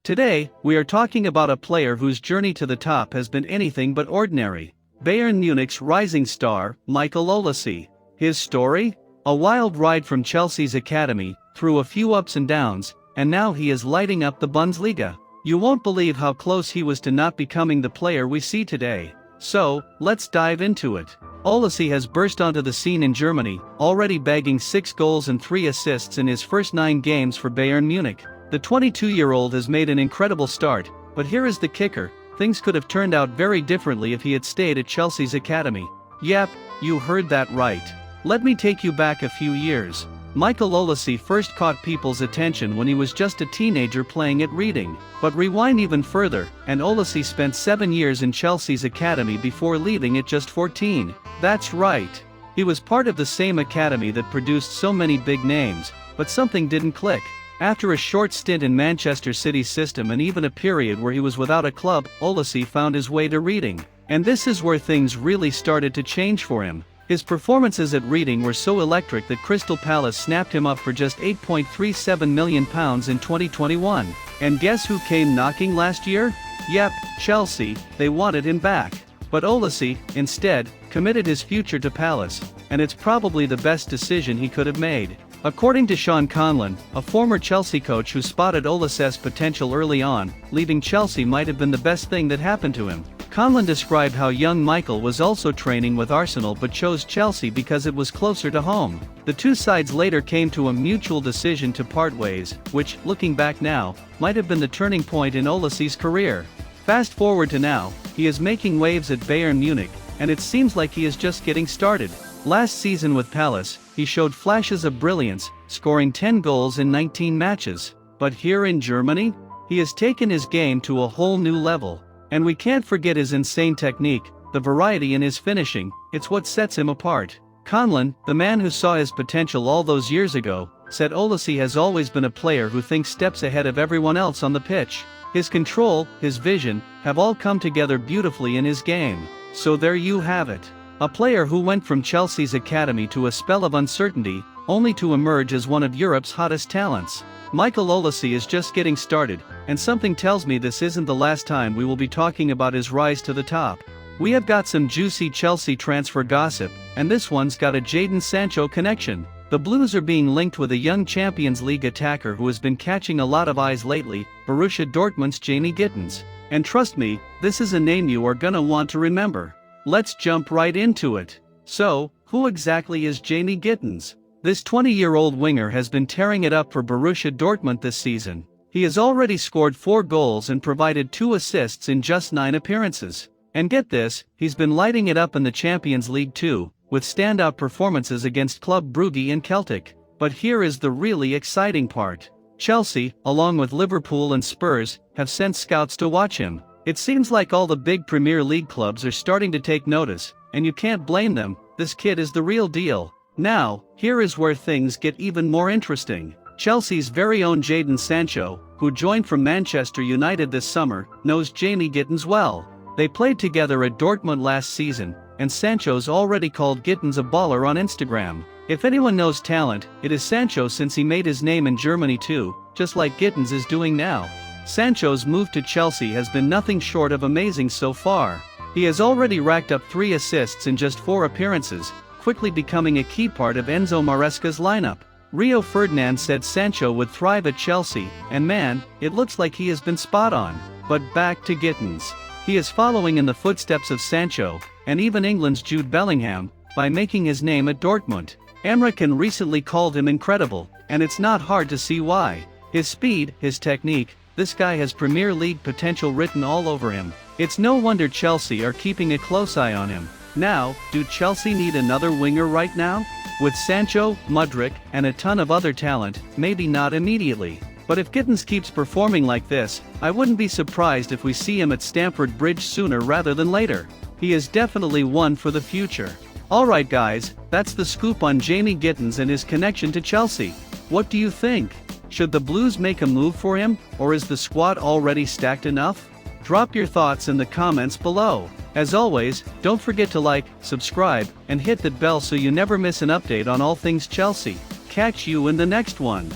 Today, we are talking about a player whose journey to the top has been anything but ordinary. Bayern Munich's rising star, Michael Olise. His story? A wild ride from Chelsea's academy, through a few ups and downs, and now he is lighting up the Bundesliga. You won't believe how close he was to not becoming the player we see today. So, let's dive into it. Olise has burst onto the scene in Germany, already bagging 6 goals and 3 assists in his first 9 games for Bayern Munich. The 22-year-old has made an incredible start, but here is the kicker: things could have turned out very differently if he had stayed at Chelsea's academy. Yep, you heard that right. Let me take you back a few years. Michael Olise first caught people's attention when he was just a teenager playing at Reading. But rewind even further, and Olise spent 7 years in Chelsea's academy before leaving at just 14. That's right. He was part of the same academy that produced so many big names, but something didn't click. After a short stint in Manchester City's system and even a period where he was without a club, Olise found his way to Reading. And this is where things really started to change for him. His performances at Reading were so electric that Crystal Palace snapped him up for just £8.37 million in 2021. And guess who came knocking last year? Yep, Chelsea. They wanted him back. But Olise, instead, committed his future to Palace, and it's probably the best decision he could have made. According to Sean Conlon, a former Chelsea coach who spotted Olise's potential early on, leaving Chelsea might have been the best thing that happened to him. Conlon described how young Michael was also training with Arsenal but chose Chelsea because it was closer to home. The two sides later came to a mutual decision to part ways, which, looking back now, might have been the turning point in Olise's career. Fast forward to now, he is making waves at Bayern Munich, and it seems like he is just getting started. Last season with Palace, he showed flashes of brilliance, scoring 10 goals in 19 matches. But here in Germany, he has taken his game to a whole new level. And we can't forget his insane technique, the variety in his finishing. It's what sets him apart. Conlon, the man who saw his potential all those years ago, said Olise has always been a player who thinks steps ahead of everyone else on the pitch. His control, his vision, have all come together beautifully in his game. So there you have it. A player who went from Chelsea's academy to a spell of uncertainty, only to emerge as one of Europe's hottest talents. Michael Olise is just getting started, and something tells me this isn't the last time we will be talking about his rise to the top. We have got some juicy Chelsea transfer gossip, and this one's got a Jadon Sancho connection. The Blues are being linked with a young Champions League attacker who has been catching a lot of eyes lately, Borussia Dortmund's Jamie Gittens. And trust me, this is a name you are gonna want to remember. Let's jump right into it. So, who exactly is Jamie Gittens? This 20-year-old winger has been tearing it up for Borussia Dortmund this season. He has already scored 4 goals and provided 2 assists in just 9 appearances. And get this, he's been lighting it up in the Champions League too, with standout performances against Club Brugge and Celtic. But here is the really exciting part. Chelsea, along with Liverpool and Spurs, have sent scouts to watch him. It seems like all the big Premier League clubs are starting to take notice, and you can't blame them. This kid is the real deal. Now, here is where things get even more interesting. Chelsea's very own Jadon Sancho, who joined from Manchester United this summer, knows Jamie Gittens well. They played together at Dortmund last season, and Sancho's already called Gittens a baller on Instagram. If anyone knows talent, it is Sancho, since he made his name in Germany too, just like Gittens is doing now. Sancho's move to Chelsea has been nothing short of amazing so far. He has already racked up 3 assists in just 4 appearances, quickly becoming a key part of Enzo Maresca's lineup. Rio Ferdinand said Sancho would thrive at Chelsea, and man, it looks like he has been spot on. But back to Gittens. He is following in the footsteps of Sancho, and even England's Jude Bellingham, by making his name at Dortmund. Emre Can recently called him incredible, and it's not hard to see why. His speed, his technique, this guy has Premier League potential written all over him. It's no wonder Chelsea are keeping a close eye on him. Now, do Chelsea need another winger right now? With Sancho, Mudryk, and a ton of other talent, maybe not immediately. But if Gittens keeps performing like this, I wouldn't be surprised if we see him at Stamford Bridge sooner rather than later. He is definitely one for the future. Alright guys, that's the scoop on Jamie Gittens and his connection to Chelsea. What do you think? Should the Blues make a move for him, or is the squad already stacked enough? Drop your thoughts in the comments below. As always, don't forget to like, subscribe, and hit that bell so you never miss an update on all things Chelsea. Catch you in the next one.